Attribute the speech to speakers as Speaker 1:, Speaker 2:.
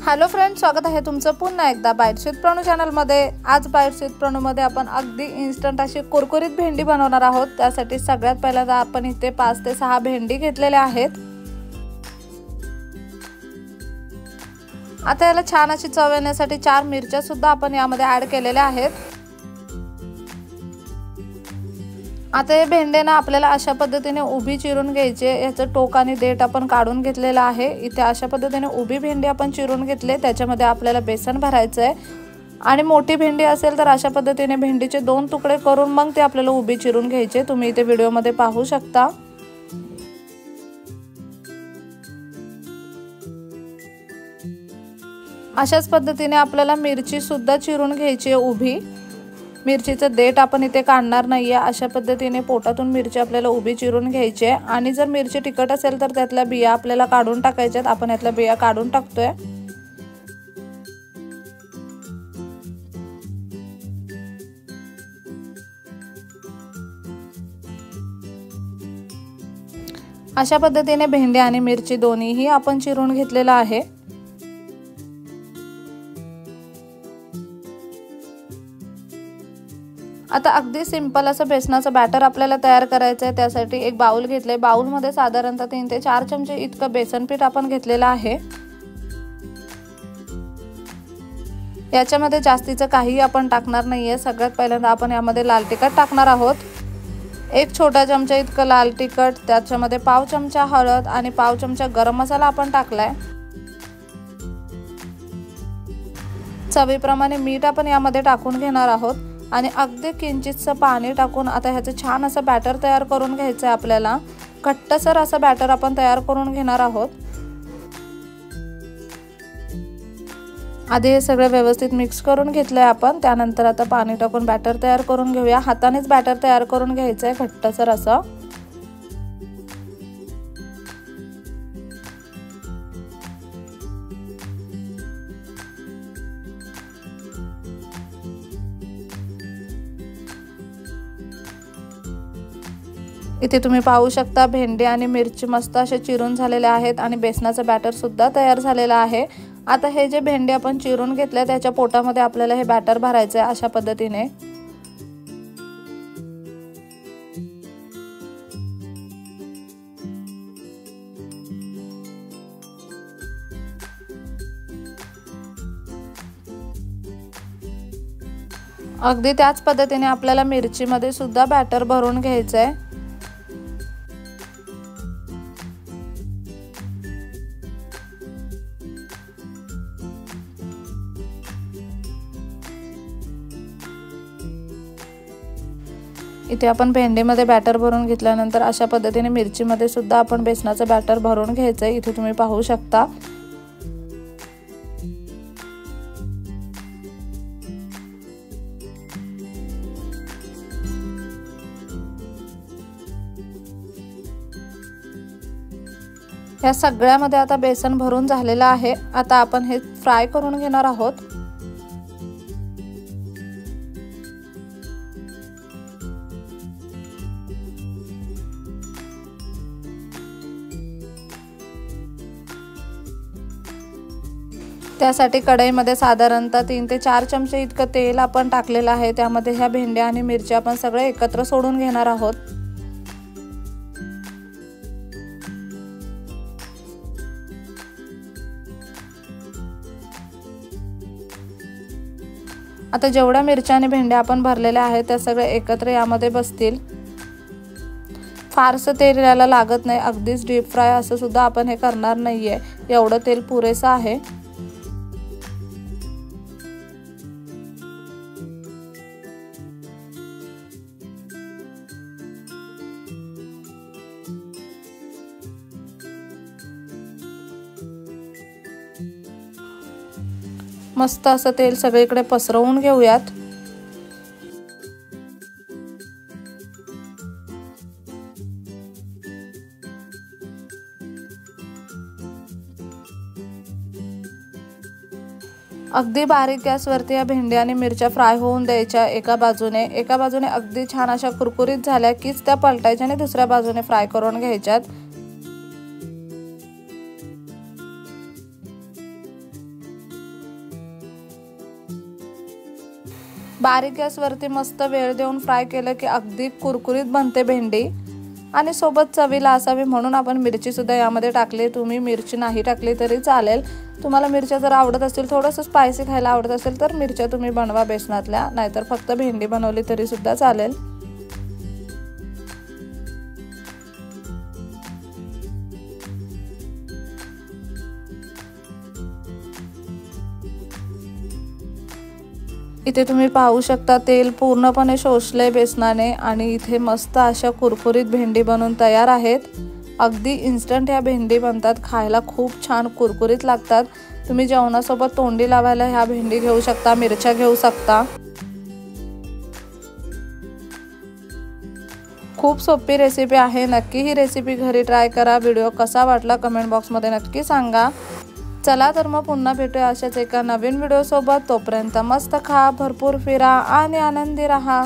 Speaker 1: Hello friends, स्वागत आहे तुमचं पुन्हा एकदा बाईट्स विथ प्रणू चॅनलमध्ये। आज बाईट्स विथ प्रणूमध्ये आपण अगदी इन्स्टंट अशी कुरकुरीत भेंडी बनवणार आहोत। त्यासाठी सगळ्यात पहिल्यांदा आपण इथे 5 ते 6 भेंडी घेतलेल्या आहेत। आता याला छान अशी चव येण्यासाठी 4 मिरच्या सुद्धा आपण यामध्ये ऍड केलेल्या आहेत। आता हे भेंडे ना आपल्याला अशा पद्धतीने उभी चिरून घ्यायचे। याचं टोक आणि देठ आपण काढून घेतलेलं आहे। इथे अशा पद्धतीने उभी भेंडी आपण चिरून घेतले। त्याच्यामध्ये आपल्याला बेसन भरायचं आहे आणि मोठी भेंडी असेल तर अशा पद्धतीने भेंडीचे 2 तुकडे करून मग ते आपल्याला उभी चिरून घ्यायचे। तुम्ही इथे व्हिडिओमध्ये पाहू शकता। अशाच पद्धतीने आपल्याला मिरची सुद्धा चिरून घ्यायची आहे उभी। मिरचीचं देठ आपण इथे काढणार नाहीये। अशा पद्धतीने पोटातून मिरची आपल्याला उभी चिरून घ्यायची आहे आणि जर मिरची तिखट असेल तर त्यातल्या बिया आपल्याला काढून टाकायच्यात। आपण यातल्या बिया काढून टाकतोय। अशा पद्धतीने भेंडी आणि मिरची दोन्हीही आपण चिरून घेतलेला आहे। आता अगदी सिंपल असं बेसनाचं बॅटर आपल्याला तयार करायचं आहे। त्यासाठी एक बाउल घेतले। बाउलमध्ये साधारणतः 3 ते 4 चमचे इतकं बेसन पीठ आपण घेतलेलं आहे। याच्यामध्ये जास्तीचं काही आपण टाकणार नाहीये। सगळ्यात पहिल्यांदा आपण यामध्ये लाल तिखट टाकणार आहोत। 1 छोटा चमचा इतकं लाल तिखट, त्याच्यामध्ये पाव चमचा हळद आणि पाव चमचा गरम मसाला आपण टाकलाय। चवीप्रमाणे मीठ आपण यामध्ये टाकून घेणार आहोत आणि अगदी किंचितसं पाणी टाकून आता ह्याचं छान असं बॅटर तयार करून घ्यायचं आहे। आपल्याला घट्टसर असं बॅटर आपण तयार करून घेणार आहोत। आधी हे सगळं व्यवस्थित मिक्स करून घेतलंय आपण। त्यानंतर आता पाणी टाकून बॅटर तयार करून घेऊया। हातानेच बॅटर तयार करून घ्यायचं आहे घट्टसर असं। इथे तुम्ही पाहू शकता भेंडी आणि मिरची मस्त असे चिरून झालेले आहेत आणि बेसनाचं बॅटर सुद्धा तयार झालेलं आहे। आता हे जे भेंडी आपण चिरून घेतले त्याच्या पोटामध्ये आपल्याला हे बॅटर भरायचं आहे अशा पद्धतीने। अगदी त्याच पद्धतीने आपल्याला मिरचीमध्ये सुद्धा बॅटर भरून घ्यायचं आहे। इथे आपण भेंडीमध्ये बॅटर भरून घेतल्यानंतर अशा पद्धतीने मिरचीमध्ये सुद्धा आपण बेसनाचं बॅटर भरून घ्यायचं आहे। इथे तुम्ही पाहू शकता। या सगळ्यामध्ये आता बेसन भरून झालेलं आहे। आता आपण हे फ्राय करून घेणार आहोत। त्यासाठी कढईमध्ये साधारणतः 3 ते 4 चमचे इतकं तेल आपण टाकलेलं आहे। त्यामध्ये ह्या भेंड्या आणि मिरच्या आपण सगळे एकत्र सोडून घेणार आहोत। आता जेवढ्या मिरच्या आणि भेंड्या आपण भरलेल्या आहेत त्या सगळे एकत्र यामध्ये बसतील। फारसं तेल याला लागत नाही। अगदीच डीप फ्राय असं सुद्धा आपण हे करणार नाहीये। एवढं तेल पुरेसं आहे। मस्त असं तेल सगळीकडे पसरवून घेऊयात। अगदी बारीक गॅसवरती या भेंड्या आणि मिरच्या फ्राय होऊन द्यायच्या एका बाजूने अगदी छान अशा कुरकुरीत झाल्या कीच त्या पलटायच्या आणि दुसऱ्या बाजूने फ्राय करून घ्यायच्यात। बारीक गॅसवरती मस्त वेळ देऊन फ्राय केलं की अगदी कुरकुरीत बनते भेंडी। आणि सोबत चवीला असावी म्हणून आपण मिरची सुद्धा यामध्ये टाकली। तुम्ही मिरची नाही टाकली तरी चालेल। तुम्हाला मिरच्या जर आवडत असतील, थोडंसं स्पायसी खायला आवडत असेल तर मिरच्या तुम्ही बनवा बेसनातल्या, नाहीतर फक्त भेंडी बनवली तरी सुद्धा चालेल। इथे तुम्ही पाहू शकता तेल पूर्णपणे शोषले बेसनाने आणि इथे मस्त अशा कुरकुरीत भेंडी बनवून तयार आहेत। अगदी इन्स्टंट ह्या भेंडी बनतात, खायला खूप छान कुरकुरीत लागतात। तुम्ही जेवणासोबत तोंडी लावायला ह्या भेंडी घेऊ शकता, मिरच्या घेऊ शकता। खूप सोपी रेसिपी आहे, नक्की ही रेसिपी घरी ट्राय करा। व्हिडिओ कसा वाटला कमेंट बॉक्समध्ये नक्की सांगा। चला तर मग पुन्हा भेटूया अशाच एका नवीन व्हिडिओ सोबत। तोपर्यंत मस्त खा, भरपूर फिरा आणि आनंदी राहा।